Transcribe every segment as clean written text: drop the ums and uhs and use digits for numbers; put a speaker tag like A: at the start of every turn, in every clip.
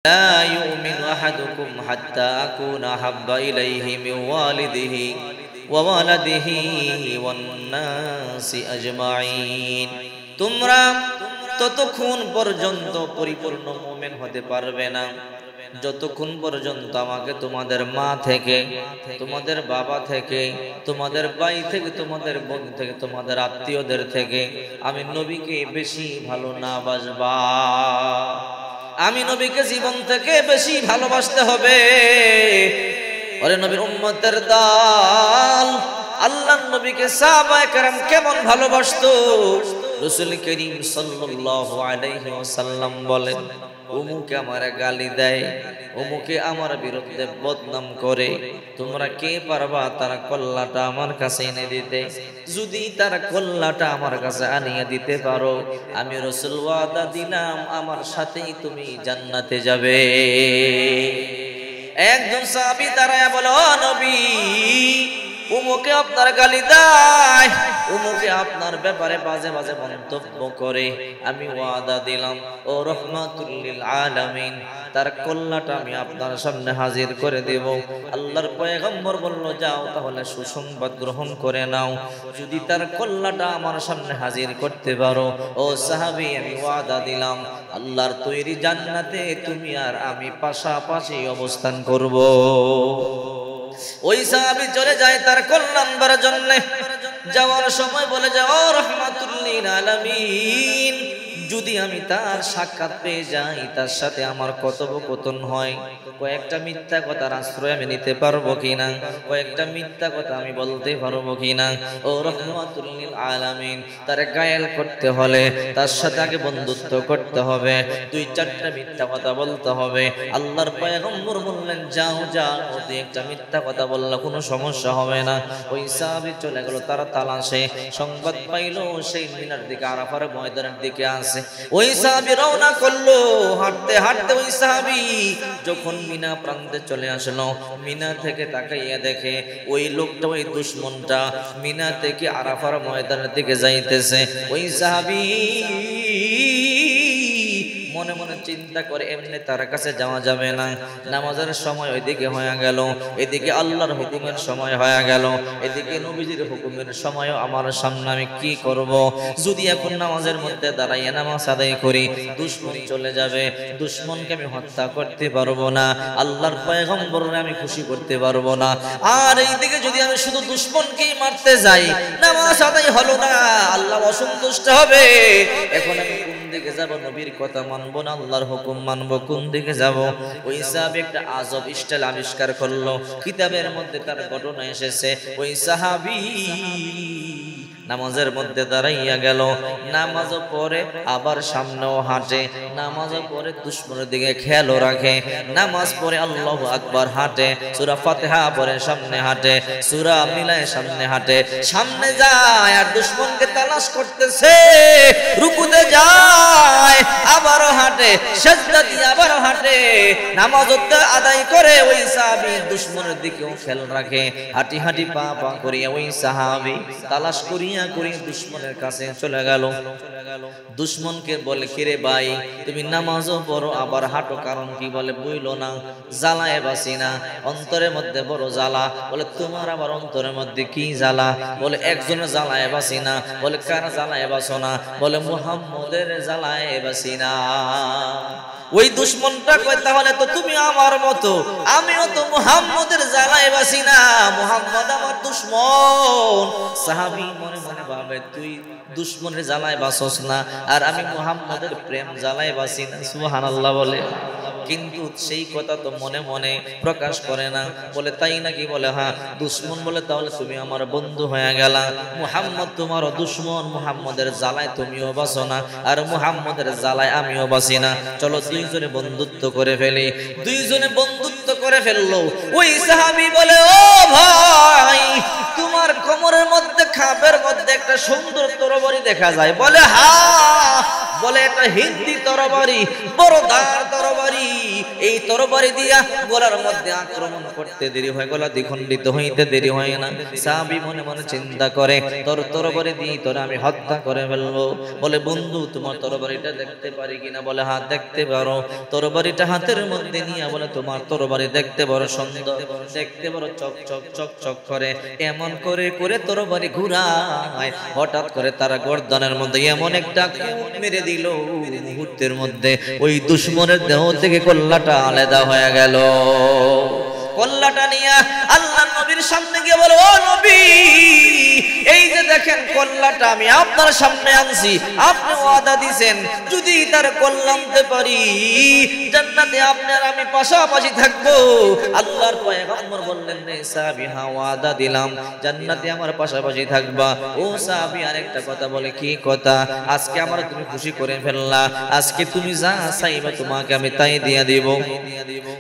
A: لا يؤمن أحدكم حتى أكون أحب إليه من والده وولده والناس أجمعين তোমরা ততক্ষণ পর্যন্ত পরিপূর্ণ মুমিন হতে পারবে না যতক্ষণ পর্যন্ত আমাকে তোমাদের মা থেকে, তোমাদের বাবা থেকে, তোমাদের ভাই থেকে, তোমাদের বোন থেকে, তোমাদের আত্মীয়দের থেকে আমি নবীকে বেশি ভালো না বাসবা। আমি নবীকে জীবন থেকে বেশি ভালোবাসতে হবে। ওরে নবীর উম্মতের দল, আল্লাহর নবীকে সাহাবায়ে কেরাম কেমন ভালোবাসতো। রাসূল করিম সাল্লাল্লাহু আলাইহি ওয়াসাল্লাম বলেন, অমুকে আমার গালি দেয়, অমুকে আমার বিরুদ্ধে বদনাম করে, তোমরা কে পারবা তার কল্লাটা আমার কাছে এনে দিতে? যদি তার কল্লাটা আমার কাছে আনিয়ে দিতে পারো, আমি রাসূল ওয়াদা দিলাম আমার সাথেই তুমি জান্নাতে যাবে। একজন সাহাবী দাঁড়ায়া বলে, ও নবী, উমুকে আপনার গালি দেয়, উমুকে আপনার ব্যাপারে বাজে বাজে মন্তব্য করে, আমি ওয়াদা দিলাম ও রহমাতুল লিল আলামিন তার কল্লাটা আমি আপনার সামনে হাজির করে দেব। আল্লাহর পয়গম্বর বলল, যাও তাহলে সুসংবাদ গ্রহণ করে নাও, যদি তার কল্লাটা আমার সামনে হাজির করতে পারো, ও সাহাবী আমি ওয়াদা দিলাম আল্লাহর তৈরি জান্নাতে তুমি আর আমি পাশাপাশি অবস্থান করব। ওই সাহাবী চলে যায় তার কল্যাণ আনবার জন্য। যাওয়ার সময় বলে, যাও রহমাতুল লিল আলামিন, যদি আমি তার সাক্ষাৎ পেয়ে যাই, তার সাথে আমার কথোপকথন হয়, কয়েকটা মিথ্যা কথার আশ্রয় আমি নিতে পারবো কিনা, কয়েকটা মিথ্যা কথা আমি বলতে পারবো কিনা। ও রহমাতুল লিল আলামিন, তার গায়েল করতে হলে তার সাথে আগে বন্ধুত্ব করতে হবে, দুই চারটা মিথ্যা কথা বলতে হবে। আল্লাহর পয়গম্বর বললেন, যাও যাও, ওতে একটা মিথ্যা কথা বললে কোনো সমস্যা হবে না। ওই সাহাবী চলে গেল তার তালাশে, সংবাদ পাইলো সেই মিনার দিকে, আরাফার ময়দানের দিকে আসে। ওই সাহাবী রওনা করলো, হাঁটতে হাঁটতে ওই সাহাবী যখন মিনা প্রান্তে চলে আসলো, মিনা থেকে তাকাইয়া দেখে ওই লোকটা, ওই দুশমনটা মিনা থেকে আরাফার ময়দানের দিকে যাইতেছে। ওই সাহাবী মনে মনে চিন্তা করে, এমনি তার কাছে যাওয়া যাবে না, নামাজের সময় ওইদিকে হয়ে গেল, এদিকে আল্লাহর হুকুমের সময় হয়ে গেল, এদিকে নবীজির হুকুমের সময়ও আমার সামনে, আমি কি করব? যদি এখন নামাজের মধ্যে দাঁড়াইয়া নামাজ আদায় করি, দুশমন চলে যাবে, দুশমনকে আমি হত্যা করতে পারবো না, আল্লাহর পয়গম্বরকে আমি খুশি করতে পারবো না। আর এইদিকে যদি আমি শুধু দুশমনকেই মারতে যাই, নামাজ আদায় হলো না, আল্লাহ অসন্তুষ্ট হবে। এখন আমি কোন দিকে যাব? নবীর কথা মানবো না আল্লাহর হুকুম মানবো? কোন দিকে যাব? ওই সাহাবী একটা আজব স্টাইল আবিষ্কার করলো, কিতাবের মধ্যে তার ঘটনা এসেছে। ওই সাহাবী নামাজের মধ্যে দাঁড়াইয়া গেল, নামাজও পড়ে আবার সামনেও হাঁটে, নামাজও পড়ে দুশমনের দিকে খেয়ালও রাখে, নামাজ পড়ে আল্লাহু আকবার হাঁটে, সূরা ফাতিহা পড়ে সামনে হাঁটে, সূরা মিলায় সামনে হাঁটে, সামনে যায় আর দুশমনকে তালাশ করতেছে, রুকুতে যায় আবারও হাঁটে, সিজদা দিয়ে আবারও হাঁটে, নামাজ আদায় করে ওই সাহাবী দুশমনের দিকেও খেয়াল রাখে, হাঁটি হাঁটি পা পা করিয়া ওই সাহাবী তালাশ করিয়া দুশমনের কাছে চলে গেল। দুশমনকে বলে, কিরে ভাই, তুমি নামাজও পড়ো আবার হাঁটো, কারণ কি? বলে, বুঝল না, জ্বালায় বাসি না, অন্তরের মধ্যে বড় জ্বালা। বলে, তোমার আবার অন্তরের মধ্যে কি জ্বালা? বলে, একজনের জ্বালায় বাসি না। বলে, কার জ্বালায় বাসো না? বলে, মুহাম্মদের জ্বালায় বাসি না। ওই দুশমনটা কয়, তাহলে তো তুমি আমার মতো, আমিও তো মুহাম্মদের জ্বালায় বাসি না, মুহাম্মদ আমার দুশমন। সাহাবী মনে মনে ভাবে, তুই দুশমনের জ্বালায় বাসস না, আর আমি মুহাম্মদের প্রেম জ্বালায় বাসি না। সুবহানাল্লাহ বলে, কিন্তু সেই কথা তো মনে মনে প্রকাশ করে না। বলে, তাই নাকি? বলে, হ্যাঁ। দুশমন বলে, তাহলে তুমি আমার বন্ধু হয়ে গেলা, মুহাম্মদ তোমারও দুশমন, মুহাম্মদের জ্বালায় তুমিও বাসো না, আর মুহাম্মদের জ্বালায় আমিও বাসি না, চলো দুইজনে বন্ধুত্ব করে ফেলি। দুইজনে বন্ধুত্ব করে ফেললো। ওই সাহাবী বলে, ও ভাই, তোমার কোমরের মধ্যে, খাপের মধ্যে একটা সুন্দর তরবারি দেখা যায়। বলে, হ্যাঁ। বলে, এটা হিন্দি তরবারি, বড় ধার তরবারি, এই তরবারি দিয়া গলার মধ্যে আক্রমণ করতে দেরি হয়, গলা দ্বিখণ্ডিত হইতে দেরি হয় না। সাহাবী মনে মনে চিন্তা করে তোর তরবারি দিয়ে তোরা আমি হত্যা করে ফেলবো। বলে বন্ধু তোমার তরবারিটা দেখতে পারি কিনা? বলে হাত দেখতে পারো। তরবারিটা হাতের মধ্যে নিয়ে বলে তোমার তরবারি দেখতে বড় সুন্দর, দেখতে বড় চক চক চক চক করে। এমন করে করে তরবারি ঘুরায়, হঠাৎ করে তারা গর্দনের মধ্যে এমন একটা কোপ মেরে দিল, মুহূর্তের মধ্যে ওই দুশমনের দেহ থেকে কল্লাটা আলাদা হয়ে গেল। কল্লাটা নিয়ে আল্লাহর নবীর সামনে গিয়ে বলে, ও নবী, এই যে দেখেন কল্লাটা আমি আপনার সামনে আনছি, আপনি ওয়াদা দিবেন যদি তার কল্লা আনতে পারি জান্নাতে আপনার আমি পাশাপাশি থাকবো। আল্লাহর পয়গম্বর বললেন, রে সাহাবী, হ্যাঁ ওয়াদা দিলাম জান্নাতে আমার পাশাপাশি থাকবা। ও সাহাবী আরেকটা কথা বলে, কি কথা? আজকে আমার তুমি খুশি করে ফেললা, আজকে তুমি যা চাইবা তোমাকে আমি তাই দিয়া দিব।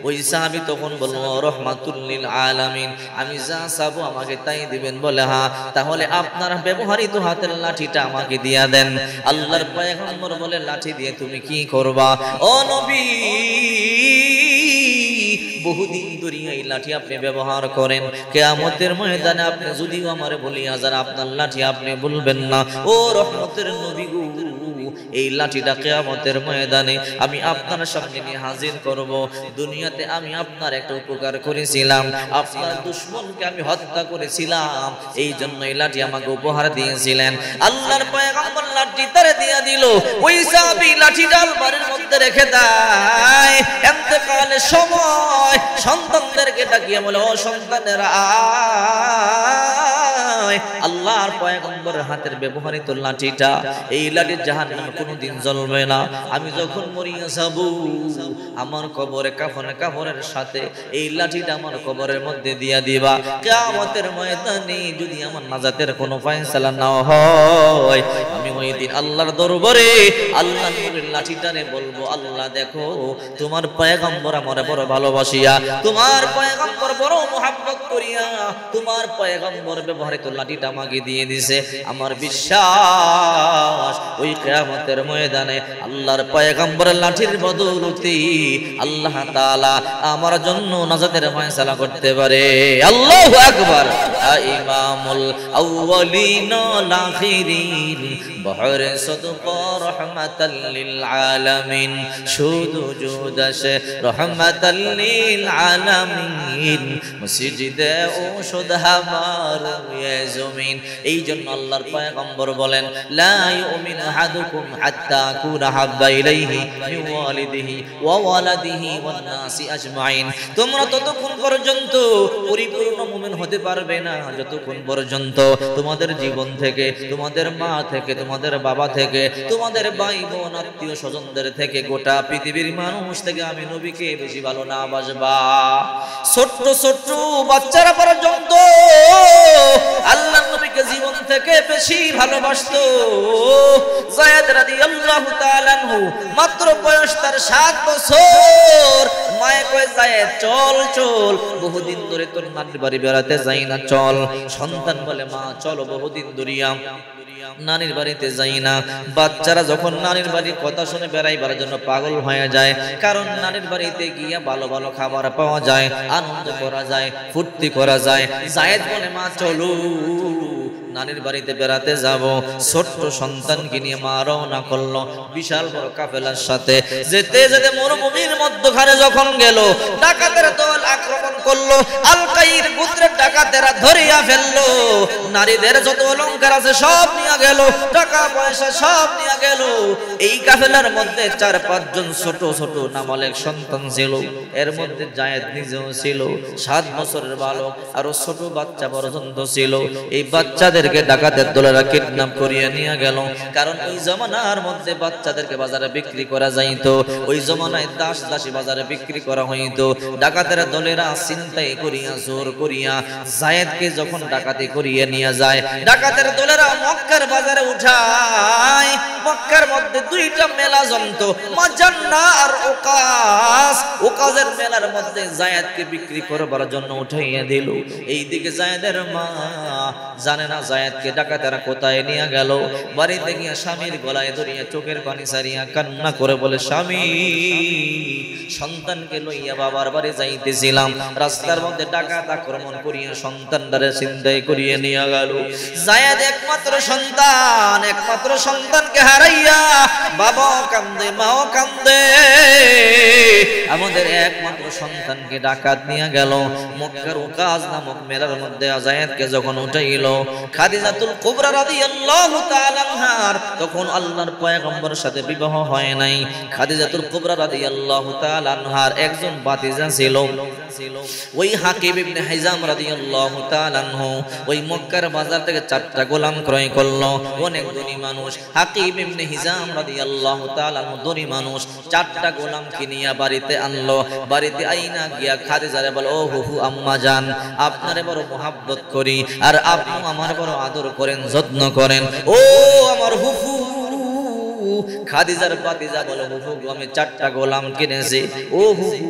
A: ওই সাহাবী তখন বলল, রহমাতুল লিল আলামিন, আমি যা চাবো আমাকে তাই দিবেন? বলে হ্যাঁ। তাহলে আপনার ব্যবহৃত হাতের লাঠিটা আমাকে দিয়া দেন। আল্লাহর পয়গম্বর বলে, লাঠি দিয়ে তুমি কি করবা? ও নবী, বহুদিন ধরে এই লাঠি আপনি ব্যবহার করেন, কিয়ামতের ময়দানে আপনি যদিও আমারে বলিয়া যান আপনার লাঠি আপনি বলবেন না। ও রহমতের নবী গো, এই লাঠিটা কিয়ামতের ময়দানে আমি আপনার সামনে নিয়ে হাজির করব। দুনিয়াতে আমি আপনার একটা উপকার করেছিলাম, আপনার দুশমনকে আমি হত্যা করেছিলাম, এই জন্য এই লাঠি আমাকে উপহার দিয়েছিলেন। আল্লাহর পয়গম্বর লাঠি তারে দিয়া দিল। ওই সাহাবী লাঠিটা আলমারির মধ্যে রেখে দেয়। ইন্তেকালের সময় সন্তানদেরকে ডাকিয়ে বলে, ও সন্তানেরা, আল্লাহর পয়গম্বরের হাতের ব্যবহৃত লাঠিটা, এই লাঠি জাহান্নামে কোনোদিন জ্বলবে না। আমি যখন মরিয়া যাব আমার কবরে কাফনের সাথে এই লাঠিটা আমার কবরের মধ্যে দিয়া দিবা। কিয়ামতের ময়দানে যদি আমার নাজাতের কোনো ফয়সালা না হয়, আমি ওই দিন আল্লাহর দরবারে আল্লাহর নবীর লাঠিটারে বলবো, আল্লাহ দেখো তোমার পয়গম্বর আমারে বড় ভালোবাসিয়া, তোমার পয়গম্বর বড় মুহাব্বত করিয়া তোমার পয়গম্বর ব্যবহৃত লাঠিটা আমাকে দিয়ে দিছে। আমার বিশ্বাস ওই কিয়ামতের ময়দানে আল্লাহর পয়গম্বরের লাঠির বদৌলতে আল্লাহ তাআলা আমার জন্য নাজাতের ফয়সালা করতে পারে। আল্লাহু আকবার। ইমামুল আউয়ালিন ওয়াল আখিরিন, বহরে সদকা রহমাতাল লিল আলামিন, শুধু জুদাশে রহমাতাল লিল আলামিন, মসজিদে ঔষধ আমার জমিন। এই জন্য আল্লাহর পয়গম্বর বলেন, লা ইউমিনু আহাদুকুম হাত্তা আকুনা হাব্বা ইলাইহি মিন ওয়ালিদিহি ওয়া ওয়ালাদিহি ওয়ান নাসি আজমাইন। তোমরা ততক্ষণ পর্যন্ত পরিপূর্ণ মুমিন হতে পারবে না যতক্ষণ পর্যন্ত তোমাদের জীবন থেকে, তোমাদের মা থেকে, তোমাদের বাবা থেকে, তোমাদের ভাই বোন আত্মীয় স্বজনদের থেকে, গোটা পৃথিবীর মানুষ থেকে আমি নবীকে বেশি ভালো না বাসবা। ছোট্ট ছোট্ট বাচ্চারা পর্যন্ত আল্লাহর নবীকে জীবন থেকে বেশি ভালোবাসতো। যায়েদ রাদিয়াল্লাহু তাআলা আনহু, মাত্র বয়স তার 7 বছর। মায়ে কয়, যায়েদ চল চল, বহুদিন ধরে তোর নানির বাড়ি বেড়াতে যাই না, চল। সন্তান বলে, মা চলো, বহুদিন ধরিয়া নানির বাড়িতে যাই না। বাচ্চারা যখন নানির বাড়ির কথা শুনে বেড়াইবার জন্য পাগল হয়ে যায়, কারণ নানির বাড়িতে গিয়া ভালো ভালো খাবার পাওয়া যায়, আনন্দ করা যায়, ফুর্তি করা যায়। যায়েদ বলে, মা চলো, নানির বাড়িতে বেড়াতে যাব। ছোট্ট সন্তানকে নিয়ে মা রওনা করলো বিশাল বড় কাফেলার সাথে। যেতে যেতে মরুভূমির মধ্যখানে যখন গেল, ডাকাতেরা দল আক্রমণ করলো। আলকাইর গোত্রের ডাকাতেরা ধরিয়া ফেললো। নারীদের যত অলংকার আছে সব নিয়ে গেল, টাকা পয়সা সব নিয়ে গেল। এই কাফেলার মধ্যে 4-5 জন ছোট ছোট নাবালক সন্তান ছিল। এর মধ্যে যায়েদ নিজেও ছিল, 7 বছরের বালক, আরো ছোট বাচ্চা পর্যন্ত ছিল। এই বাচ্চাদেরকে ডাকাতের দলেরা কিডন্যাপ করিয়ে নিয়ে গেল। কারণ ওই জমানার মধ্যে বাচ্চাদেরকে বাজারে বিক্রি করা যাইতো, ওই জমানায় দাস দাসী বাজারে বিক্রি করা হইতো। ডাকাতের দলেরা চিন্তাই করিয়া জোর করিয়া যায়েদকে যখন ডাকাতি করিয়ে নিয়ে যায়, ডাকাতের দলেরা মক্কার বাজারে উঠায়। মক্কার মধ্যে 2টা মেলা জমতো, মাজান্না আর ওকাস। ওয়াজের মেলার মধ্যে জায়েদকে বিক্রি করবার জন্য উঠাইয়া দিল। এইদিকে জায়েদের মা জানে না জায়েদকে ডাকাতেরা কোথায় নিয়ে গেল। বাড়িতে গিয়ে স্বামীর গলায় ধরিয়া চোখের পানি সারিয়া কান্না করে বলে, স্বামী, সন্তানকে লইয়া বাবার বাড়ি যাইতেছিলাম, রাস্তার মধ্যে ডাকাত আক্রমণ করিয়া সন্তানটারে ছিনতাই করিয়ে নিয়ে গেল। জায়েদ একমাত্র সন্তানকে হারাইয়া বাবাও কান্দে, মাও কান্দে। আমাদের একমাত্র সন্তানকে ডাকাত নিয়ে গেল। মক্কার উকাজ নামক মেলার মধ্যে জায়েদকে যখন উঠাইল, খাদিজাতুল কুবরা রাদিয়াল্লাহু তাআলা আনহার তখন আল্লাহর পয়গম্বরের সাথে বিবাহ হয় নাই। খাদিজাতুল কুবরা রাদিয়াল্লাহু তাআলা আনহার একজন ভাতিজা ছিল, ওই হাকিম ইবনে হিজাম রাদিয়াল্লাহু তাআলা আনহু ওই মক্কার বাজার থেকে 4টা গোলাম ক্রয় করলো। অনেক ধনী মানুষ, হাকিম ইবনে হিজাম রাদিয়াল্লাহু তাআলা আনহু ধনী মানুষ, 4টা গোলাম কিনিয়া বাড়িতে আনলো। বাড়িতে আইনা গিয়া খাদিজারে বলে, ও হুফু আম্মা জান, আপনারে বড় মোহাব্বত করি আর আপনি আমার বড় আদর করেন, যত্ন করেন। ও আমার হুফু। খাদিজার ভাতিজা বলে, হুফু আমি 4টা গোলাম কিনেছি। ও হুফু,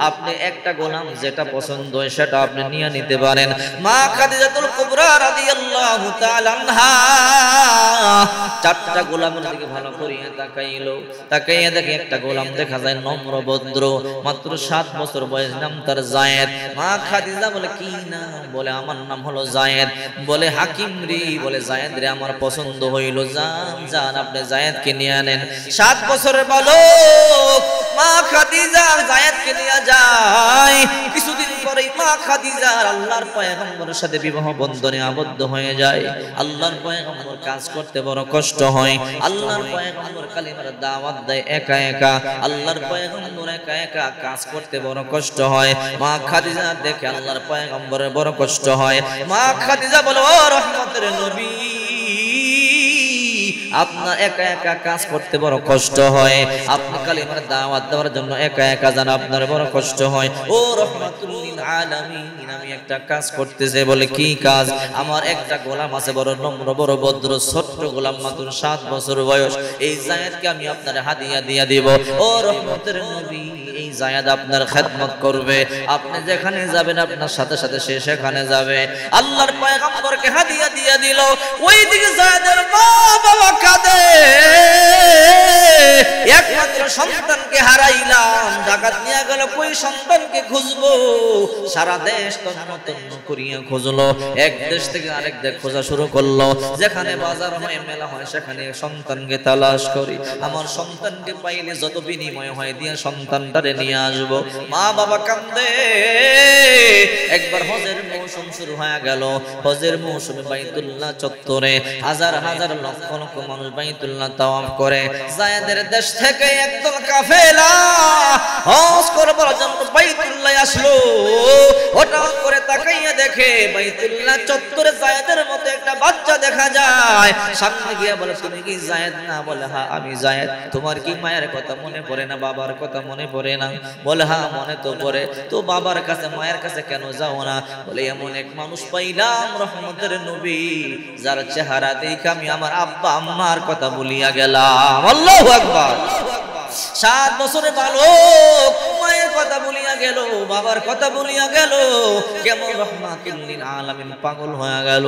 A: আপনি একটা গোলাম যেটা পছন্দ হয় সেটা আপনি নিয়ে নিতে পারেন। মা খাদিজাতুল কুবরা রাদিয়াল্লাহু তাআলা আনহা 4টা গোলামের দিকে ভালো করিয়া তাকাইলো। তাকাইয়া দেখে একটা গোলাম দেখা যায় নম্র ভদ্র, মাত্র 7 বছর বয়স, নাম তার জায়েদ। মা খাদিজা বলে, কি নাম? বলে, আমার নাম হলো জায়েদ। বলে, হাকিম রে, বলে জায়েদ রে আমার পছন্দ হইল, যান আপনি জায়েদকে নিয়ে আনেন। 7 বছরের বালক মা খাদিজা জায়েদকে নিয়ে যায়। কিছুদিন পরেই মা খাদিজা আল্লাহর পয়গম্বরের সাথে বিবাহ বন্ধনে আবদ্ধ হয়ে যায়। আল্লাহর পয়গম্বর কাজ করতে বড় কষ্ট হয়। আল্লাহর পয়গম্বর কালিমার দাওয়াত দেয় একা একা। আল্লাহর পয়গম্বর একা একা কাজ করতে বড় কষ্ট হয়। মা খাদিজা দেখে আল্লাহর পয়গম্বরের বড় কষ্ট হয়। মা খাদিজা বলে, ও রহমতের নবী, আপনার একা একা কাজ করতে বড় কষ্ট হয়, আপনি কালিমার দাওয়াত দেওয়ার জন্য একা একা যান, আপনার বড় কষ্ট হয়। ও রাহমাতুল লিল আলামিন, আমি একটা কাজ করতেছি। বলে, কি কাজ? আমার একটা গোলাম আছে, বড় নম্র, বড় ভদ্র, ছোট্ট গোলাম, মাত্র 7 বছর বয়স। এই জায়েদকে আমি আপনার হাদিয়া দিয়া দিব। ও রহমতের নবী, এই জায়েদ আপনার খেদমত করবে, আপনি যেখানে যাবেন আপনার সাথে সাথে সে সেখানে যাবে। আল্লাহর পয়গম্বরকে হাদিয়া দিয়া দিল। ওইদিকে জায়েদের মা বাবা কাঁদে, একমাত্র সন্তানকে হারাইলাম, ডাকাত নিয়ে গেল, কই সন্তানকে খুঁজবো? সারা দেশ তন্ন তন্ন করিয়া খুঁজলো, এক দেশ থেকে আরেক দেশ খোঁজা শুরু করলো। যেখানে বাজার হয়, মেলা হয়, সেখানে সন্তানকে তালাশ করি। আমার সন্তানকে পাইলে যত বিনিময় হয় দিয়ে সন্তানটারে নিয়ে আসবো। মা বাবা কান্দে। একবার হজের মৌসুম শুরু হয়ে গেল। হজের মৌসুমে বাইতুল্লাহ চত্বরে হাজার হাজার লক্ষ লক্ষ মানুষ বাইতুল্লাহ তাওয়াফ করে। জায়েদের দেশ থেকে একদল কাফেলা হজ করবার জন্য বাইতুল্লাহ আসলো। হঠাৎ করে তাকাইয়া দেখে বাইতুল্লাহ চত্বরে জায়েদের মতো একটা বাচ্চা দেখা যায়। সামনে গিয়ে বলে, তুমি কি জায়েদ না? বলে, হ্যাঁ আমি জায়েদ। তোমার কি মায়ের কথা মনে পড়ে না, বাবার কথা মনে পড়ে না? বলে, হ্যাঁ মনে তো পড়ে। তো বাবার কাছে মায়ের কাছে কেন যাও না? বলে, এমন এক মানুষ পাইলাম রহমতের নবী, যার চেহারা দেখে আমি আমার আব্বা আম্মার কথা ভুলিয়া গেলাম। আল্লাহু আকবার। 7 বছরের বালক মায়ের কথা বলিয়া গেল, বাবার কথা বলিয়া গেল, কেমন রহমাতুল লিল আলামিন পাগল হয়ে গেল।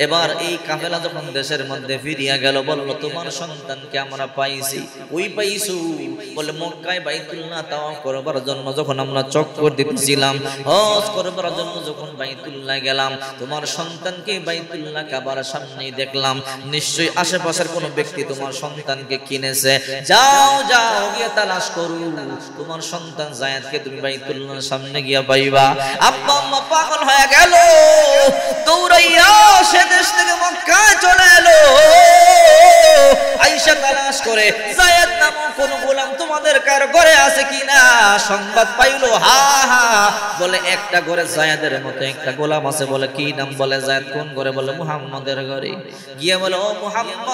A: এবার এই কাফেলা যখন দেশের মধ্যে ফিরিয়া গেল, বলল, তোমার সন্তানকে আমরা পাইছি। ওই পাইছু? বলে, মক্কায় বাইতুল্লাহ তাওয়াফ করবার জন্য যখন আমরা চক্কর দিতেছিলাম, হজ করবার জন্য যখন বাইতুল্লাহ গেলাম, তোমার সন্তানকে বাইতুল্লাহ কাবার সামনেই দেখলাম। নিশ্চয়ই আশেপাশের কোনো ব্যক্তি তোমার সন্তানকে কিনেছে। যাও যাও গিয়ে তালাশ করু, তোমার সন্তান জায়েদকে তুমি বাইতুল্লাহর সামনে গিয়া পাইবা। আব্বা আম্মা পাগল হয়ে গেল, দৌড়াইয়া সে দেশ থেকে মক্কায় চলে এলো। আয়েশা তালাশ করে জায়েদ নামক কোন গোলাম তোমাদের কার ঘরে আছে কিনা সংবাদ পাইলো। হা হা, বলে, একটা ঘরে জায়েদের মতো একটা গোলাম আছে। বলে, কি নাম? বলে, জায়েদ। কোন ঘরে? বলে, মুহাম্মাদের ঘরে। গিয়ে বলে, ও মুহাম্মদ,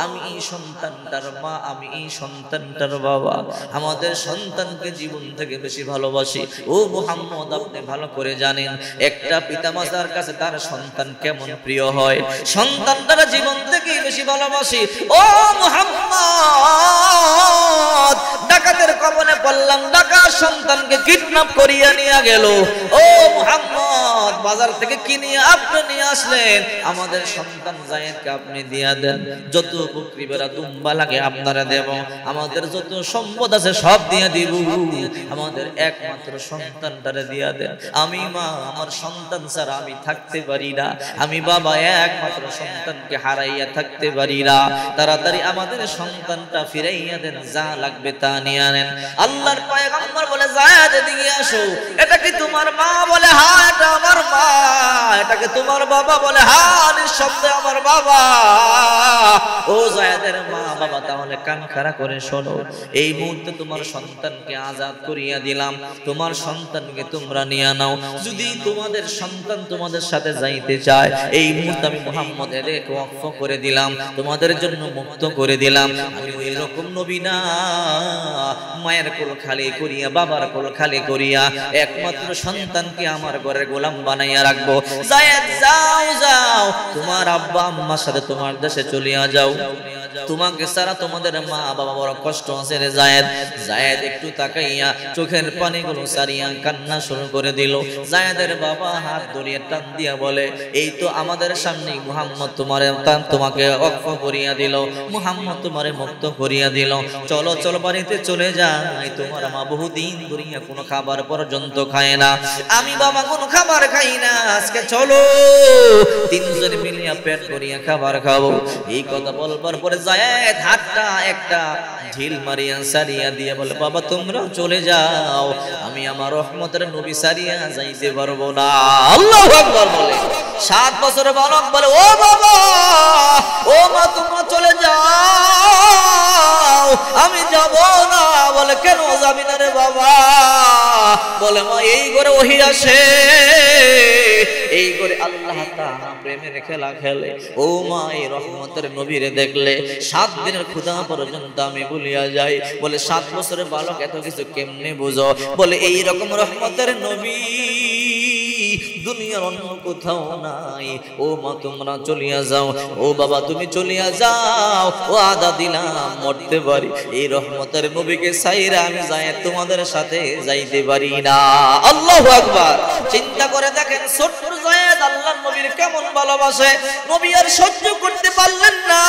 A: আমি এই সন্তানটার মা, আমি এই সন্তানটার বাবা, আমাদের সন্তানকে জীবন থেকে বেশি ভালোবাসি। ও মুহাম্মদ, আপনি ভালো করে জানেন একটা পিতামাতার কাছে তার সন্তান কেমন প্রিয় হয়, সন্তানটারা জীবন থেকে বেশি ভালোবাসি। ও মুহাম্মদ, ডাকাতে করলাম, ডাকা সন্তানকে কিডন্যাপ করিয়া নিয়ে গেল। ও মুহাম্মদ, বাজার থেকে কিনিয়ে আপনি নিয়ে আসলেন, আমাদের সন্তান যায়েদকে আপনি দিয়া দেন, যত বকরি বেড়া দুম্বা লাগে আপনারা দেব, আমাদের যত সম্পদ আছে সব দিয়ে দিব, আমাদের একমাত্র সন্তানটারে দিয়া দেন। আমি মা, আমার সন্তান ছাড়া আমি থাকতে পারি না, আমি বাবা একমাত্র সন্তানকে হারাইয়া থাকতে পারি না, তাড়াতাড়ি আমাদের সন্তানটা ফিরাইয়া দেন, যা লাগবে তা নিয়ে আনেন। আল্লাহর পয়গম্বর বলে, যায়েদ এদিকে আসো। এটা কি তোমার মা? বলে হ্যাঁ, এটা আমার মা। এটাকে তোমার বাবা? বলে হ্যাঁ, নিঃশব্দে আমার বাবা। ও যায়েদের মা বাবা, তাহলে কান খাড়া করে শোনো, এই মুহূর্তে তোমার সন্তানকে আজাদ করিয়া দিলাম, তোমার সন্তানকে তোমরা নিয়ে নাও। যদি তোমাদের সন্তান তোমাদের সাথে যাইতে চায়, এই মুহূর্তে আমি মুহাম্মদ এদেরকে ওয়াকফ করে দিলাম, তোমাদের জন্য মুক্ত করে দিলাম। আমি ওই রকম নবী না, মায়ের কোল খালি করিয়া, বাবার কোল খালি করিয়া একমাত্র সন্তানকে আমার ঘরের গোলাম বানাইয়া রাখবো। যায়েদ যাও যাও, তোমার আব্বা আম্মার সাথে তোমার দেশে চলিয়া যাও, তোমাকে সারা তোমাদের মা বাবা বড় কষ্ট আছে রে যায়েদ। যায়েদ একটু তাকাইয়া চোখের পানিগুলো সারিয়া কান্না শুরু করে দিল। যায়েদের বাবা হাত ধরিয়া টান দিয়া বলে, এই তো আমাদের সামনে মুহাম্মদ তোমাকে ওয়াকফ করিয়া দিল, মুহাম্মদ তোমারে মুক্ত করিয়া দিল, চলো চলো বাড়িতে চলে যাই। তোমার মা বহুদিন ধরিয়া কোনো খাবার পর্যন্ত খায় না, আমি বাবা কোনো খাবার খাই না, আজকে চলো তিনজন মিলিয়া পেট করিয়া খাবার খাবো। এই কথা বলবার পরে যায়েদ হাতটা একটা ঢিল মারিয়া সারিয়া দিয়ে বলে, বাবা তোমরা চলে যাও, আমি আমার রহমতের নবী সারিয়া যাইতে পারবো না। আল্লাহু আকবার বলে 7 বছরের বালক বলে, ও বাবা ও মা তোমরা চলে যাও, আমি যাব না। বলে কেন যাবি না রে বাবা? বলে মা এই ঘরে ওহী আসে, এই ঘরে আল্লাহ তাআলা প্রেমের খেলা খেলে। ও মা, এই রহমতের নবীরে দেখলে 7 দিনের ক্ষুধা পর্যন্ত আমি ভুলিয়া যাই। বলে 7 বছরের বালক এত কিছু কেমনে বুঝো? বলে এই রকম রহমতের নবী দুনিয়ার অন্য কোথাও নাই। ও মা তোমরা চলিয়া যাও, ও বাবা তুমি চলিয়া যাও, ও আদা দিলাম মরতে পারি, এই রহমতের নবীকে সাইরা আমি যাই তোমাদের সাথে যাইতে পারি না। আল্লাহু আকবার। চিন্তা করে দেখেন ছোট্ট যায়েদ আল্লাহর নবীর কেমন ভালোবাসে। নবী আর সহ্য করতে পারলেন না,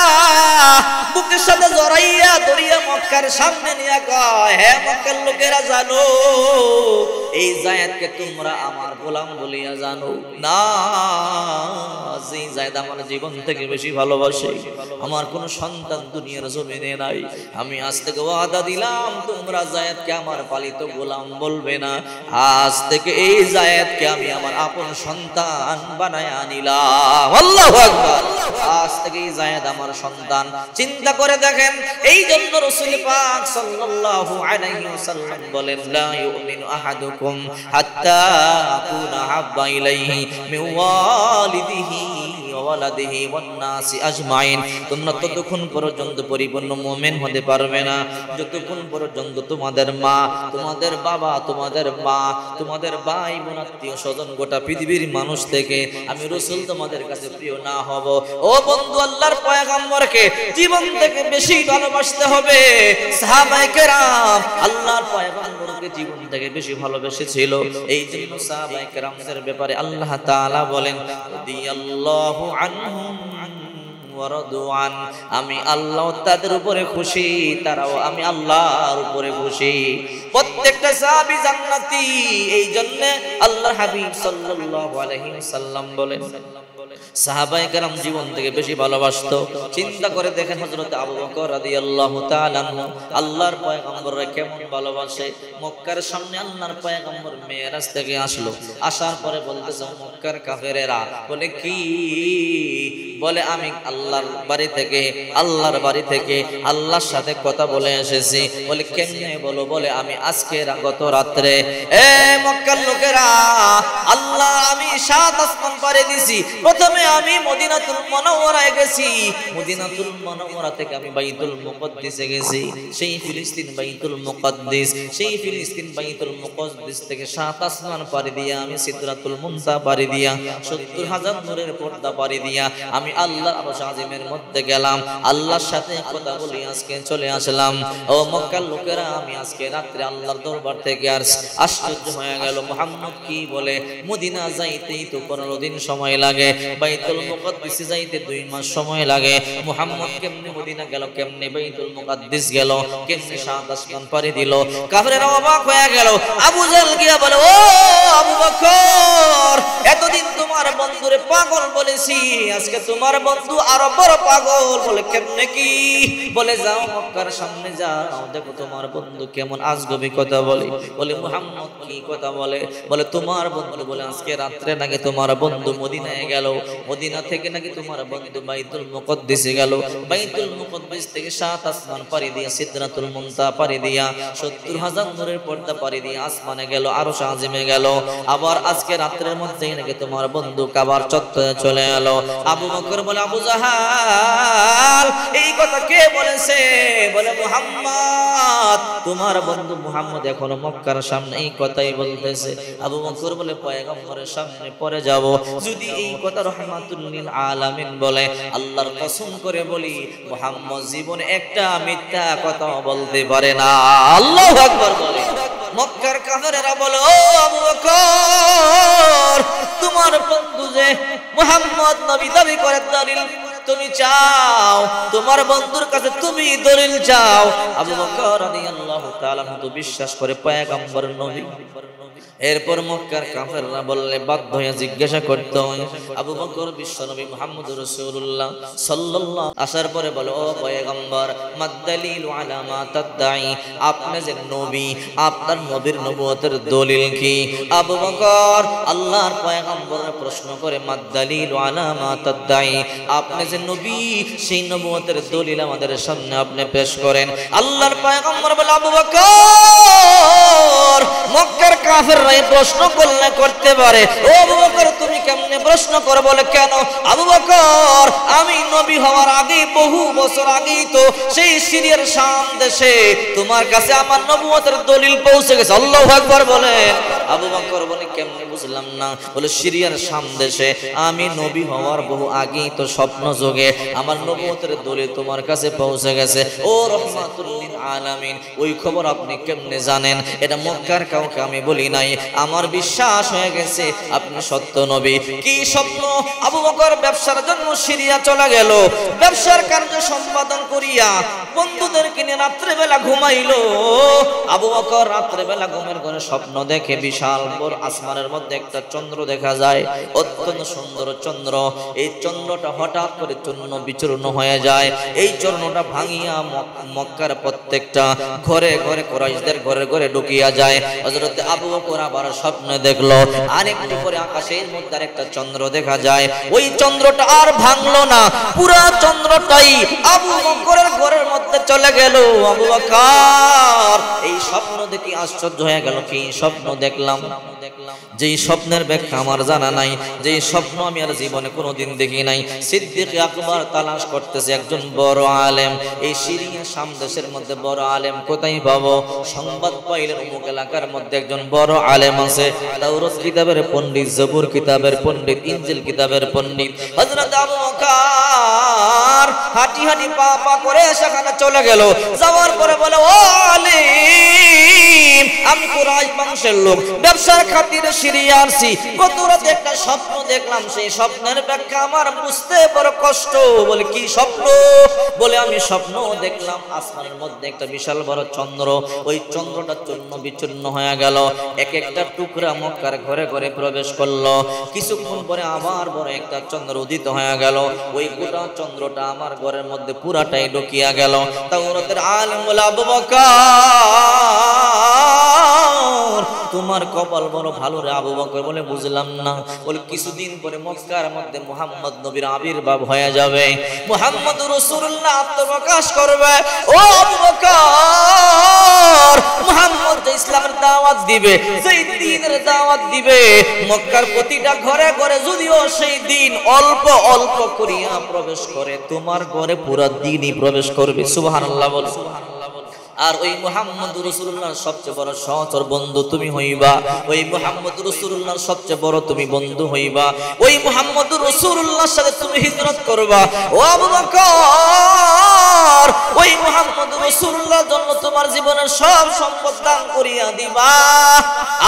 A: বুকের সাথে জড়াইয়া ধরিয়া মক্কার সামনে নিয়ে কয়, হে মক্কার লোকেরা জানো, এই যায়েদকে তোমরা আমার গোলাম বলিয়া জানো না, যে যায়েদ আমার জীবন থেকে বেশি ভালোবাসে, আমার কোন সন্তান দুনিয়ার জমিনে নাই। আমি আজ থেকে ওয়াদা দিলাম, তোমরা যায়েদকে আমার পালিত গোলাম বলবে না, আজ থেকে এই যায়েদকে আমি আমার আপন সন্তান বানায় আনিলাম। আল্লাহু আকবার। আজ থেকে এই যায়েদ আমার সন্তান। চিন্তা করে দেখেন, এই জন্য রাসূল পাক সাল্লাল্লাহু আলাইহি ওয়াসাল্লাম বলেন, লা ইউমিনু আহাদুকুম হাত্তা আকুনা হাব্বা ইলাইহি মিন ওয়ালিদিহি ওয়া ওয়ালাদিহি ওয়ান নাসি আজমাইন। তোমরা ততক্ষণ পর্যন্ত পরিপূর্ণ মুমিন হতে পারবে না যতক্ষণ পর্যন্ত তোমাদের মা, তোমাদের বাবা, তোমাদের মা, তোমাদের ভাই বোন, আত্মীয় স্বজন, গোটা পৃথিবীর মানুষ থেকে আমি রাসূল তোমাদের কাছে প্রিয় না হব। ও বন্ধু, আল্লাহর পয়গম্বরকে জীবন থেকে বেশি ভালোবাসতে হবে। সাহাবায়ে কেরাম আল্লাহর পয়গম্বরকে জীবন থেকে বেশি ভালোবেসেছিল। এই জন্য সাহাবায়ে কেরামদের ব্যাপারে আল্লাহ তাআলা বলেন, রাদিয়াল্লাহু আনহুম ওয়া রাদওয়ান, আমি আল্লাহ তাদের উপরে খুশি, তারাও আমি আল্লাহর উপরে খুশি। প্রত্যেকটা সাহাবী জান্নাতি। এই জন্য আল্লাহর হাবিব সাল্লাল্লাহু আলাইহি ওয়াসাল্লাম বলেন, সাহাবায়ে কেরাম জীবন থেকে বেশি ভালোবাসতো। চিন্তা করে দেখেন হযরত আবু বকর রাদিয়াল্লাহু তাআলা আনহু আল্লাহর পয়গম্বরকে কেমন ভালোবাসে। মক্কার সামনে আল্লাহর পয়গম্বর মেরাজ থেকে আসলো, আসার পরে বলতেছে মক্কার কাফেরেরা, বলে কি? বলে আমি আল্লাহর বাড়ি থেকে আল্লাহর সাথে কথা বলে এসেছি। বলে কেমনে বলো? বলে আমি আজকে গত রাত্রে, এ মক্কার লোকেরা, আল্লাহ আমি 7 আসমান পাড়ি দিছি, প্রথমে আমি মদিনাতুল মুনাওয়ারায় গেছি, মদিনাতুল মুনাওয়ারা থেকে আমি বাইতুল মুকদ্দিসে গেছি, সেই ফিলিস্তিন বাইতুল মুকদ্দিস, সেই ফিলিস্তিন বাইতুল মুকদ্দিস থেকে 7 আসমান পাড়ি দিয়া আমি সিদরাতুল মুনতাহা পাড়ি দিয়া 70,000 নূরের পর্দা পাড়ি দিয়া আমি আল্লাহর আরশ আজিমের মধ্যে গেলাম, আল্লাহর সাথে কথা বলি আজকে চলে আসলাম। ও মক্কার লোকেরা, আমি আজকে রাত্রে আল্লাহর দরবার থেকে আশ্চর্য হয়ে গেল। মুহাম্মদ কি বলে, মদিনা যাইতেই তো 15 দিন সময় লাগে, বাইতুল মুকদ্দিসে যাইতে 2 মাস সময় লাগে। মুহাম্মদ কেমনে মদিনা গেল, কেমনে বাইতুল মুকদ্দিস গেল, কেমনে 7 আসমান পাড়ি দিল? কাফেররা অবাক হয়ে গেল। আবু জাহল গিয়া বলে, ও আবু বকর, এতদিন তোমার বন্ধুরে পাগল বলেছি, আজকে তোমার বন্ধু আরো বড় পাগল। বলে কেমনে কি? বলে যাও মক্কার সামনে যাও, দেখো তোমার বন্ধু কেমন আজগবি কথা বলে। বলে মুহাম্মদ কি কথা বলে? বলে তোমার বন্ধু বলে আজকে রাত্রে নাকি তোমার বন্ধু মদিনায় গেল, মদিনা থেকে নাকি তোমার বন্ধু বাইতুল মুকদ্দিসে গেল, বাইতুল মুকদ্দিস থেকে 7 আসমান পাড়ি দিয়া সিদরাতুল মুনতাহা পাড়ি দিয়া 70,000 নূরের পর্দা পাড়ি দিয়া আসমানে গেল, আরশ আজিমে গেল। আবার আজকে রাত্রের মধ্যেই নাকি তোমার বন্ধু কাবার চত্বরে চলে এলো। আবু বকর বলে, আবু জাহাল এই কথা কে বলেছে? বলে মুহাম্মদ, তোমার বন্ধু মুহাম্মদ এখনো মক্কার সামনে এই কথাই বলতেছে। আবু বকর বলে, পয়গম্বরের সামনে পরে যাব, যদি এই কথা রহমাতুল লিল আলামিন বলে, আল্লাহর কসম করে বলি মুহাম্মদ জীবনে একটা মিথ্যা কথা বলতে পারে না। আল্লাহু আকবার বলে। মক্কার কাফেরেরা বলে, ও আবু বকর, তোমার বন্ধু যে মুহাম্মদ নবী দাবি করে, দলিল তুমি চাও, তোমার বন্ধুর কাছে তুমি দলিল চাও। আবু বকর রাদিয়াল্লাহু তাআলা তো বিশ্বাস করে পয়গম্বর নবী। এরপর মক্কার কাফেররা বললে বাধ্য হয়ে জিজ্ঞাসা করতে হয়। আবু বকর বিশ্বনবী মুহাম্মদুর রাসূলুল্লাহ সাল্লাল্লাহু আসার পরে বলে, ও পয়গম্বর, মাদ্দালিলু আলা মা তাদঈ, আপনি যে নবী, আপনার নবীর নবুয়তের দলিল কি? আবু বকর আল্লাহর পয়গম্বরের প্রশ্ন করে, মাদ্দালিলু আলা মা তাদঈ, আপনি যে নবী, সেই নবুয়তের দলিল আমাদের সামনে আপনি পেশ করেন। আল্লাহর পয়গম্বর বলে, আবু বকর, মক্কার কাফেররা প্রশ্ন করলে করতে পারে, ও আবু বকর তুমি কেমনে প্রশ্ন করো? বলে কেন? আবু বকর, আমি নবী হওয়ার আগে, বহু বছর আগেই তো সেই সিরিয়ার শাম দেশে তোমার কাছে আমার নবুয়তের দলিল পৌঁছে গেছে। আল্লাহু আকবার বলেন। আবু বকর বলে, কেমনে বুঝলাম না? বলে সিরিয়ার শাম দেশে আমি নবী হওয়ার বহু আগেই তো স্বপ্ন যোগে আমার নবুয়তের দলিল তোমার কাছে পৌঁছে গেছে। ও রহমাতুল লিল আলামিন, ওই খবর আপনি কেমনে জানেন? এটা মক্কার কাউকে আমি বলি নাই, আমার বিশ্বাস হয়ে গেছে আপনি সত্য নবী। কি স্বপ্ন? আবু বকর ব্যবসার জন্য সিরিয়া চলে গেল, ব্যবসার কার্য সম্পাদন করিয়া বন্ধুদেরকে নিয়ে রাত্রেবেলা ঘুমাইলো। আবু বকর রাত্রেবেলা ঘুমের ঘরে স্বপ্ন দেখে বিশাল বড় আসমানের মধ্যে একটা চন্দ্র দেখা যায়, অত্যন্ত সুন্দর চন্দ্র। এই চন্দ্রটা হঠাৎ করে চূর্ণ বিচূর্ণ হয়ে যায়, এই চূর্ণটা ভাঙিয়া মক্কার প্রত্যেকটা ঘরে ঘরে কুরাইশদের ঘরে ঘরে ঢুকিয়া যায়। হযরত আবু বকর আবার স্বপ্নে দেখলো আরেকটু পরে আকাশের মধ্যে আরেকটা চন্দ্র দেখা যায়, ওই চন্দ্রটা আর ভাঙলো না, পুরা চন্দ্রটাই আবু বকরের ঘরের মধ্যে চলে গেল। আবু বকর এই স্বপ্ন দেখে আশ্চর্য হয়ে গেল, কি স্বপ্ন দেখলাম? যেই স্বপ্নের ব্যাখ্যা আমার জানা নাই, যেই স্বপ্ন আমি আর জীবনে কোনোদিন দেখি নাই। সিদ্দিক আকবর তালাশ করতেছে একজন বড় আলেম, এই সিরিয়া শাম দেশের মধ্যে বড় আলেম কোথায় পাবো? সংবাদ পাইলেন অমুক এলাকার মধ্যে একজন বড় আলেম আছে, তাওরাত কিতাবের পণ্ডিত, জবুর কিতাবের পণ্ডিত, ইনজিল কিতাবের পণ্ডিত। হযরত আবু বকর হাঁটি হাঁটি পা পা করে সেখানে চলে গেল। যাওয়ার পরে বলে, ও আলেম, আমি কুরাইশ বংশের লোক, ব্যবসার খাতিরে সিরিয়া আসছি, গত রাতে একটা স্বপ্ন দেখলাম, সেই স্বপ্নের ব্যাখ্যা আমার বুঝতে বড় কষ্ট। বলে কি স্বপ্ন? বলে আমি স্বপ্ন দেখলাম আসমানের মধ্যে একটা বিশাল বড় চন্দ্র, ওই চন্দ্রটা চূর্ণ বিচূর্ণ হয়ে গেল, এক একটা টুকরা মক্কার ঘরে ঘরে প্রবেশ করলো। কিছুক্ষণ পরে আবার বড় একটা চন্দ্র উদিত হয়ে গেল, ওই গোটা চন্দ্রটা আমার ঘরের মধ্যে পুরাটাই ঢুকিয়া গেল। তাওরাতের আলেম বলে, আবু বকর তোমার কপাল বড় ভালো রে। আবু বকর বলে, বুঝলাম না। বলে কিছুদিন পরে মক্কার মধ্যে মুহাম্মদ নবীর আবির্ভাব হয়ে যাবে, মুহাম্মদ রাসূলুল্লাহ আত্মপ্রকাশ করবে। ও আবু বকর, মুহাম্মদ ইসলামের দাওয়াত দাওয়াত দিবে, সেই দ্বীনের দাওয়াত দিবে মক্কার প্রতিটা ঘরে ঘরে যদিও সেই দিন অল্প অল্প করিয়া প্রবেশ করে, তোমার ঘরে পুরা দ্বীনই প্রবেশ করবে। সুবহানাল্লাহ বল। আর ওই মুহাম্মদুর রাসূলুল্লাহর সবচেয়ে বড় সহচর বন্ধু তুমি হইবা, ওই মুহাম্মদুর রাসূলুল্লাহর সবচেয়ে বড় তুমি বন্ধু হইবা, ওই মুহাম্মদুর রাসূলুল্লাহর সাথে তুমি হিজরত করবা। ও আবু বকর, ওই মুহাম্মদুর রাসূলুল্লাহর জন্য তোমার জীবনের সব সম্পদ দান করিয়া দিবা।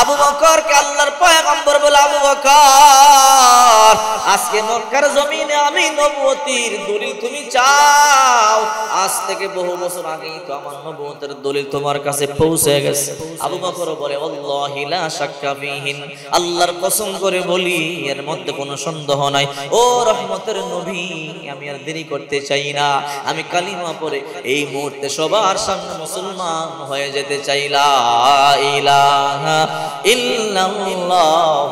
A: আবু বকরকে আল্লাহর পয়গম্বর বলে, আবু বকর আজকে মক্কার জমিনে আমি নবুয়তির দলিল তুমি চাও, আজ থেকে বহু বছর আগেই তো আমার নবুয়তের দলিল তোমার কাছে পৌঁছে গেছে। আবু বকর বলে, আল্লাহি লা শাক্কা ফীহিন, আল্লাহর কসম করে বলি এর মধ্যে কোনো সন্দেহ নাই। ও রহমতের নবী, আমি আর দেরি করতে চাই না, আমি কালিমা পড়ে এই মুহূর্তে সবার সামনে মুসলমান হয়ে যেতে চাই। লা ইলাহা ইল্লাল্লাহ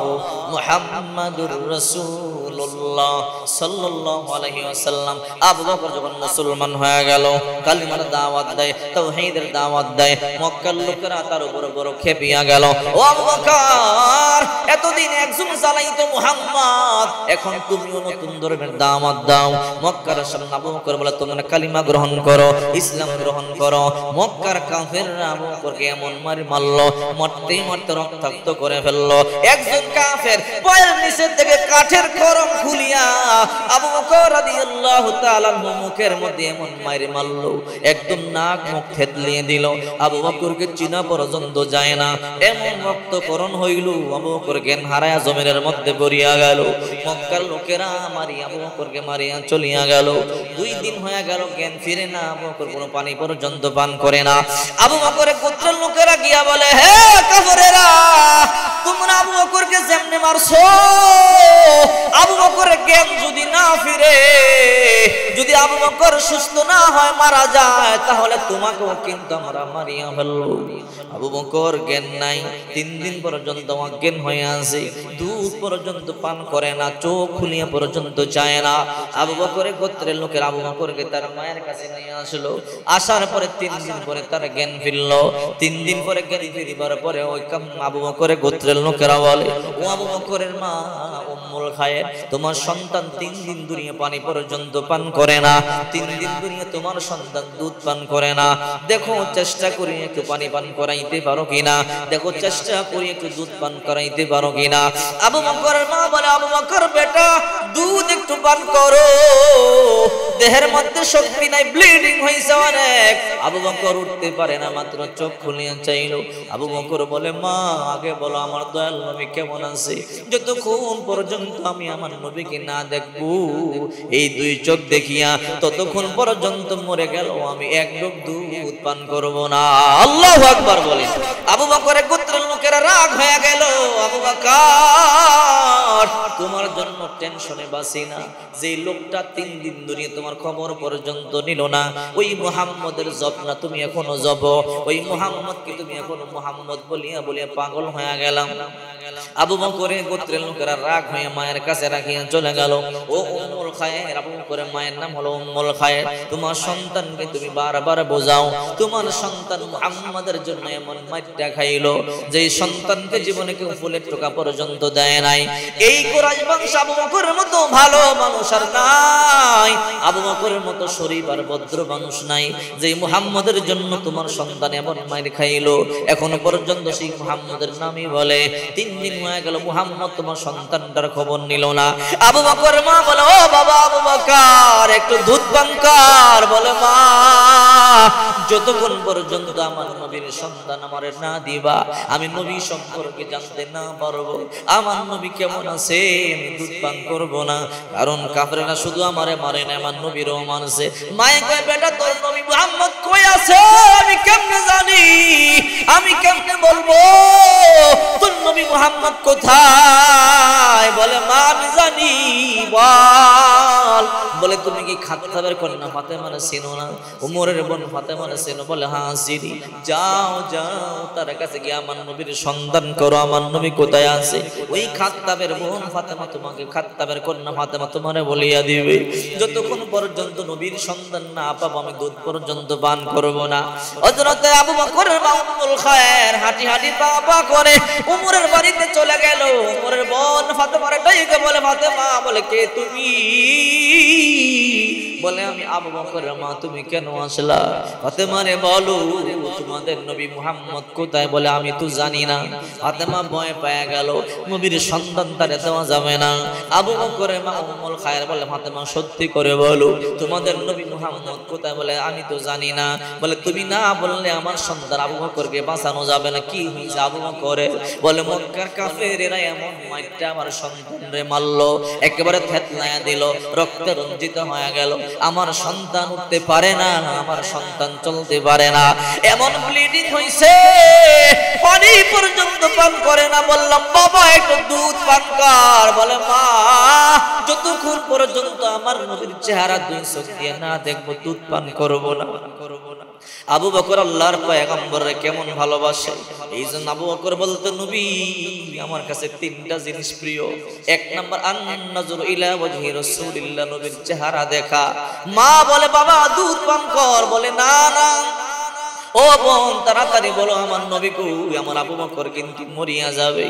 A: মুহাম্মাদুর রাসূলুল্লাহ সাল্লাল্লাহু আলাইহি ওয়াসাল্লাম। আবু বকর যখন মুসলমান হয়ে গেল, কালিমার দাওয়াত দেয়, তাওহীদের দাওয়াত দেয়, মক্কার লোকেরা তার উপর বড় খেপিয়া গেল। ও আবু বকর, এতদিন একজন চালাইতো মুহাম্মদ, এখন তুমিও নতুন ধর্মের দাওয়াত দাও। মক্কার সামনে আবু বকর বলে, তোমরা কালিমা গ্রহণ করো, ইসলাম গ্রহণ করো। মক্কার কাফেররা আবু বকরকে এমন মারলো, মরতেই মরতে রক্তাক্ত করে ফেললো। একজন কাফের পায়ের নিচে থেকে কাঠের খড়ম খুলিয়া আবু বকর রাদিয়াল্লাহু তাআলা মুখের মধ্যে এমন মাইরে মারলো, একদম নাক মুখ থেতলিয়ে দিল। আবু বকরকে চিনা পর্যন্ত যায় না, এমন রক্তকরণ হইল। আবু বকর জ্ঞান হারায়া জমিনের মধ্যে পড়িয়া গেল। মক্কার লোকেরা মারিয়া আবু বকরকে মারিয়া চলিয়া গেল। 2 দিন হয়ে গেল, জ্ঞান ফিরে না, আবু বকর কোনো পানি পর্যন্ত পান করে না। আবু বকরের গোত্রের লোকেরা গিয়া বলে, হে কাফেরেরা, তোমরা আবু বকরকে যেমনে মারছো, আবু বকরের জ্ঞান যদি না ফিরে, যদি আবু বকর সুস্থ না হয়, মারা যায়, তাহলে তোমাকেও কিন্তু আমরা মারিয়া ফেলবো। আবু বকর জ্ঞান নাই, 3 দিন পর্যন্ত অজ্ঞান হয়ে আছে, দুধ পর্যন্ত পান করে না, চোখ খুলিয়া পর্যন্ত চায় না। আবু বকরের গোত্রের লোকের আবু বকরকে তার মায়ের কাছে নিয়ে আসলো। আসার পরে 3 দিন পরে তার জ্ঞান ফিরল। 3 দিন পরে জ্ঞান ফিরিবার পরে ওই আবু বকরের গোত্রের লোকেরা বলে, ও আবু বকরের মা উম্মুল খায়ের, তোমার সন্তান 3 দিন দুনিয়া পানি পর্যন্ত পান করে না, 3 দিন দুনিয়া তোমার সন্তান দুধ পান করে না। দেখো চেষ্টা করি একটু পানি পান করাইতে পারো কিনা, দেখো চেষ্টা করি একটু দুধ পান করাইতে পারো কিনা। আবু বকরের মা বলে, আবু বকর বেটা, দুধ একটু পান করো, দেহের মধ্যে শক্তি নাই, ব্লিডিং হইছে অনেক। আবু বকর উঠতে পারে না, মাত্র চোখ খুলিয়া চাইল। আবু বকর বলে, মা আগে বলো আমার দয়াল নবী কেমন আছে? যতক্ষণ পর্যন্ত আমি আমার নবীকে না দেখবো, এই 2 চোখ দেখিয়া, ততক্ষণ পর্যন্ত মরে গেল আমি 1 ঢোক দুধ পান করব না। আল্লাহু আকবার বলেন। আবু বকরের গোত্রের লোকেরা রাগ হয়ে গেল, আবু বকর তোমার জন্য টেনশনে বাসি না, যে লোকটা 3 দিন ধরে তোমার খবর পর্যন্ত নিল না, ওই মুহাম্মদের জপনা তুমি এখনো জপ, ওই মুহাম্মদকে তুমি এখনো মুহাম্মদ বলিয়া বলিয়া পাগল হয়ে গেলাম। আবু বকরের গোত্রের লোকেরা রাগ হয়ে মায়ের কাছে রাখিয়া চলে গেল। ও উম্মুল খায়ের, আবু বকরের মায়ের নাম হলো উম্মুল খায়ের, তোমার সন্তানকে তুমি বারবার বোঝাও, তোমার সন্তান মুহাম্মদের জন্য এমন মাইরটা খাইলো যে সন্তানকে জীবনে কেউ ফুলের টোকা পর্যন্ত দেয় নাই। এই কুরাইশ বংশ আবু বকরের মতো ভালো মানুষ আর নাই, আবু বকরের মতো শরীফ আর ভদ্র মানুষ নাই, যে মুহাম্মদের জন্য তোমার সন্তান এমন মাইর খাইলো। এখনো পর্যন্ত সেই মুহাম্মদের নামই বলে। 3 দিন হয়ে গেল, মুহাম্মদ তোমার সন্তানটার খবর নিল না। আবু বকরের মা বলে, ও বাবা আবু বকর, একটু দুধ পান কর। বলে, মা যতক্ষণ পর্যন্ত আমার নবীর সন্তান আমারে না দিবা, আমি নবী সম্পর্কে জানতে না পারবো, আমার নবী কেমন আছে, আমি দুধ পান করব না। কারণ কাফেররা শুধু আমারে মারে না, আমার নবীরও মানছে। মায়ে কয়, বেটা তোর নবী মুহাম্মদ কই আছে আমি কেমনে জানি, আমি কেমনে বলবো তোর নবী নবী মুহাম্মদ কোথায়? বলে মা আমি জানি। বল, বলে তুমি কি খাত্তাবের কন্যা ফাতেমারে চেনো না? উমরের বোন ফাতেমারে চেনো? বলে হ্যাঁ চিনি। যাও যাও তার কাছে গিয়ে আমার নবীর সন্ধান করো, আমার নবী কোথায় আছে। ওই খাত্তাবের বোন ফাতেমা তোমাকে, খাত্তাবের কন্যা ফাতেমা তোমারে বলিয়া দিবে। যতক্ষণ পর্যন্ত নবীর সন্ধান না পাবো আমি দুধ পর্যন্ত পান করব না। হযরতে আবু বকরের মা উম্মুল খায়ের হাঁটি হাঁটি পা পা করে উমরের বাড়িতে চলে গেল। উমরের বোন ফাতেমারে ডাইকে বলে ফাতেমা, বলে কে তুমি? বলে আমি আবু বকরের মা। তুমি কেন আসলা? ফাতেমারে বলো তোমাদের নবী মুহাম্মদ কোথায়? বলে আমি তো জানি না। ফাতেমা ভয় পেয়ে গেল, নবীর সন্ধান তারে দেওয়া যাবে না। আবু বকরের মা উম্মুল খায়ের বলে ফাতেমা সত্যি করে বলো তোমাদের নবী মুহাম্মদ কোথায়? বলে আমি তো জানি না। বলে তুমি না বললে আমার সন্তান আবু বকরকে বাঁচানো যাবে না। কি হয়েছে আবু বকরের? বলে মক্কার কাফেরেরা এমন মাইরটা আমার সন্তানরে মারলো, একেবারে থেতলায়া দিল, রক্তে রঞ্জিত হয়ে গেল। আমার সন্তান উঠতে পারে না, আমার সন্তান চলতে পারে না, এমন ব্লিডিং হইছে, পানি পর্যন্ত পান করে না। বললাম বাবা একটু দুধ পান কর। বলে মা যতক্ষণ পর্যন্ত আমার নবীর চেহারা দুই চোখ দিয়ে না দেখবো দুধ পান করবো না। আবু বকর আল্লাহর পয়গম্বরকে কেমন ভালোবাসে, এই জন্য আবু বকর বলতো নবী আমার কাছে তিনটা জিনিস প্রিয়। এক নাম্বার আন-নাজরু ইলা ওয়াজহি রাসূলিল্লাহ, নবীর চেহারা দেখা। মা বলে বাবা দুধ পান কর। বলে না না, ও বোন তাড়াতাড়ি বলো আমার নবী কই, আমার আবু বকর কিন্তু মরিয়া যাবে।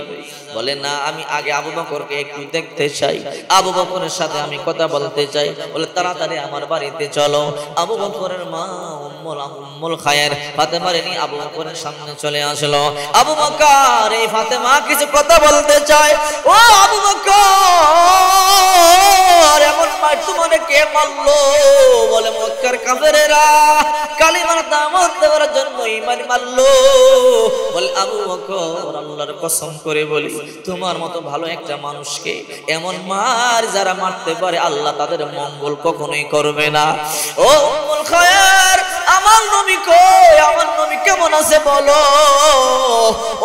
A: বলে না আমি আগে আবু বকরকে একটু দেখতে চাই, আবু বকরের সাথে আমি কথা বলতে চাই। বলে তাড়াতাড়ি আমার বাড়িতে চলো। আবু বকরের মা উম্মুল খায়ের ফাতেমারে নিয়ে আবু বকরের সামনে চলে আসলো। আবু বকর এই ফাতেমা কিছু কথা বলতে চায়। ও আবু বকর এমন মার তোমারে কে মারলো? বলে মক্কার কাফেরেরা কালিমার দাওয়াত দেওয়ার জন্য ঈমান মারলো। বলে আবু বকর আল্লাহর কসম করে বলি তোমার মতো ভালো একটা মানুষকে এমন মার যারা মারতে পারে আল্লাহ তাদের মঙ্গল কখনোই করবে না। ও উম্মুল খায়ের আমার নবী কই, আমার নবী কেমন আছে বলো।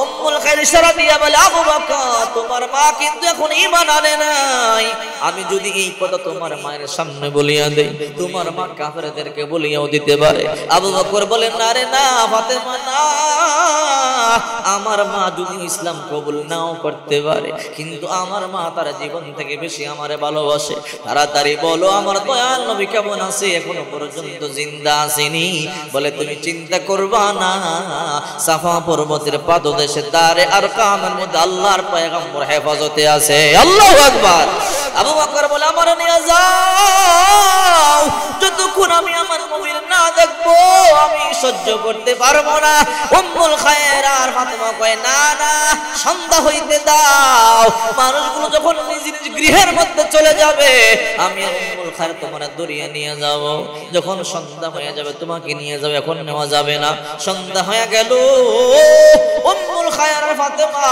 A: উম্মুল খায়ের ইশারা দিয়া বলে আবু বকর তোমার মা কিন্তু এখন ঈমান আনে নাই। আমি যদি এই কথা তোমার মায়ের সামনে বলিয়া দেই তোমার মা কাফেরদেরকে বলিয়াও দিতে পারে। আবু বকর বলে না রে না ফাতেমা না, আমার মা যদি ইসলাম কবুল নাও করতে পারে কিন্তু আমার মা তার জীবন থেকে বেশি আমারে ভালোবাসে। তাড়াতাড়ি বলো আমার দয়াল নবী কেমন আছে, এখনো পর্যন্ত জিন্দা আসেনি। বলে তুমি চিন্তা করবা না, সাফা পর্বতের পাদদেশে দারে আরকামের মধ্যে আল্লাহর পয়গম্বর হেফাজতে আছে। আল্লাহু আকবার। আবু বকর বলে আমার নিয়ে যাও, যতক্ষণ আমি আমার নবীর না দেখবো আমি সহ্য করতে পারবো না। উম্মুল খায়ের আর ফাতেমা কয় না না সন্ধ্যা হইতে দাও, মানুষগুলো যখন নিজ নিজ গৃহের মধ্যে চলে যাবে আমি উম্মুল খায়ের তোমার দরিয়া নিয়ে যাব। যখন সন্ধ্যা হয়ে যাবে তোমাকে নিয়ে যাবে, এখন নেওয়া যাবে না। সন্ধ্যা হয়ে গেল, উম্মুল খায়ের আর ফাতেমা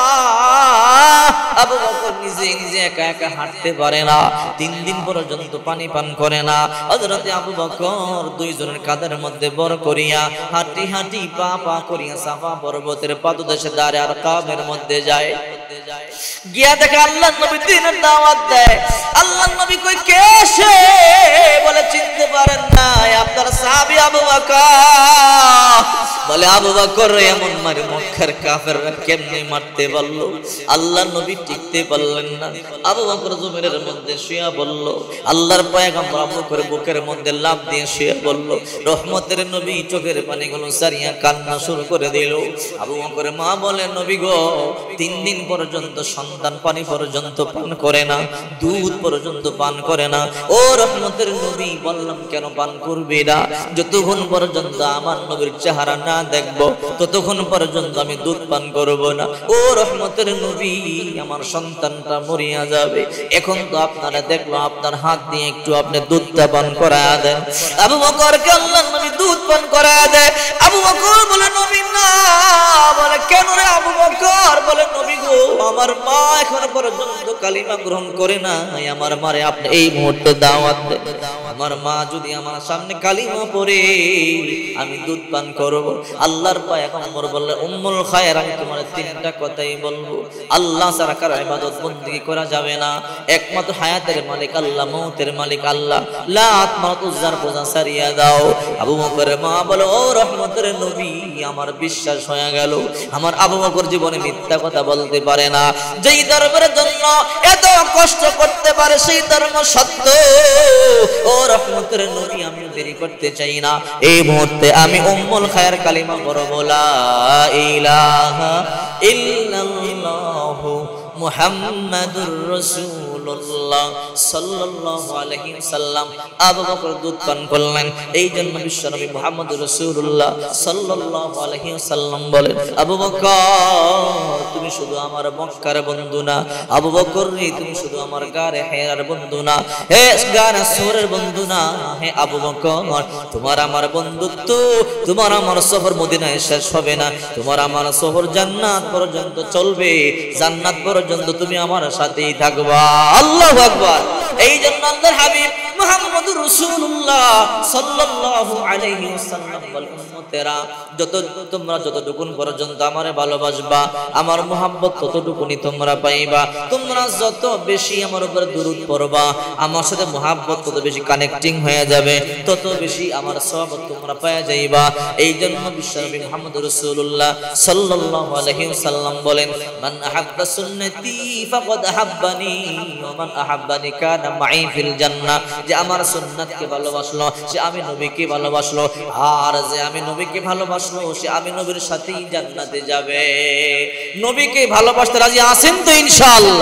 A: আবু বকর নিজে নিজে একা একা হাঁটতে পারে না, 3 দিন পর্যন্ত পানি পান করে না। হযরতে আবু বকর দুইজনের কাঁধের মধ্যে বর করিয়া হাঁটি হাঁটি পা পা করিয়া সাফা পর্বতের পাদদেশে দারে আরকামের মধ্যে যায়। গিয়া দেখে আল্লাহর নবী দ্বীনের দাওয়াত দেয়। আল্লাহর নবী কই কে সে? বলে চিনতে পারেন না, আপনার সাহাবী আবু বকর। বলে আবু বকর এমন মারে মক্কার কাফেররা কেমনে মারতে পারলো? আল্লাহর নবী টিকতে পারলেন না। আবু বকর জমিনের মধ্যে শুয়া বলল, আল্লাহর পয়গম্বর আবু বকর বুকের মধ্যে লাফ দিয়ে শুয়ে বলল, রহমতের নবী চোখের পানিগুলো সারিয়া কান্না শুরু করে দিল। আবু বকরের মা বলে নবী গো 3 দিন পর্যন্ত সন্তান পানি পর্যন্ত পান করে না, দুধ পর্যন্ত পান করে না। ও রহমতের নবী বললাম কেন পান করবি না? যতক্ষণ পর্যন্ত আমার নবীর চেহারা না দেখবো ততক্ষণ পর্যন্ত আমি দুধ পান করব না। ও রহমতের নবী আমার সন্তানটা মরিয়া যাবে, এখন তো আপনারা দেখলো আপনার হাত দিয়ে একটু আপনি দুধটা পান করায়া দেন। আবু বকরকে আল্লাহর নবী দুধ পান করায়া দেয়। আবু বকর বলে নবী না। বলে কেন রে আবু বকর? আর বলে নবী গো আমার মা এখন পর্যন্ত কালিমা গ্রহণ করে না, আমার মারে আপনি এই মুহূর্তে দাওয়াত দেন। আমার মা যদি আমার সামনে কালিমা পড়ে আমি দুধ পান করব। আল্লাহর পয়গম্বর বললেন উম্মুল খায়র আমি তোমার তিনটা কথাই বলবো, আল্লাহ ছাড়া কারো ইবাদত বندگی করা যাবে না, একমাত্র হায়াতের মালিক আল্লাহ, মউতের মালিক আল্লাহ, লাত মাত উজ্জার বোঝা সারিয়া দাও। আবু বকরের মা বলে ও রহমতের নবী আমার বিশ্বাস হয়ে গেল, আমার আবু বকর জীবনে মিথ্যা কথা বলতে পারে না, যেই ধর্মের জন্য এত কষ্ট করতে পারে সেই ধর্ম সত্য। ও রহমতের নবী আমি দেরি করতে চাই না, এই মুহূর্তে আমি উম্মুল খায়র কালিমা পড়ব লা ইলাহা ইল্লাল্লাহু মুহাম্মাদুর রাসূলুল্লাহ সাল্লাল্লাহু আলাইহি ওয়াসাল্লাম। আবু বকর দুধ পান করলেন, এই জন্য বিশ্বনবী মুহাম্মদুর রাসূলুল্লাহ সাল্লাল্লাহু আলাইহি ওয়াসাল্লাম বলেন আবু বকর তুমি শুধু আমার মক্কার বন্ধু না, আবু বকর রে তুমি শুধু আমার গারে হেরার বন্ধু না, হে গারে সুরের বন্ধু না, হে আবু বকর তোমার আমার বন্ধুত্ব, তোমার আমার সফর মদিনায় শেষ হবে না, তোমার আমার সফর জান্নাত পর্যন্ত চলবে, জান্নাত পর্যন্ত তুমি আমার সাথেই থাকবা। আল্লাহু আকবার। এই জন্য আল্লাহর হাবিব মুহাম্মদুর রাসূলুল্লাহ সাল্লাল্লাহু আলাইহি ওয়াসাল্লাম বলেন উম্মতেরা তোমরা যতটুকুন পর্যন্ত আমারে ভালোবাসবা আমার মুহাব্বত ততটুকুনি তোমরা পাইবা, তোমরা যত বেশি আমার উপর দুরূদ পড়বা আমার সাথে মুহাব্বত তত বেশি কানেক্টিং হয়ে যাবে, তত বেশি আমার সওয়াব তোমরা পেয়ে যাইবা। এই জন্য বিশ্বনবী মুহাম্মদুর রাসূলুল্লাহ সাল্লাল্লাহু আলাইহি ওয়াসাল্লাম বলেন মান আহাব্বা সুন্নতি ফাকাদ আহাব্বানি ওয়া মান আহাব্বানি কানা মাই ফিল জান্নাহ। যে আমার সুন্নাতকে ভালোবাসলো সে আমি নবীকে ভালোবাসলো, আর যে আমি নবীকে ভালোবাসলো সে আমি নবীর সাথেই জান্নাতে যাবে। নবীকে ভালোবাসতে রাজি আছেন তো ইনশাআল্লাহ?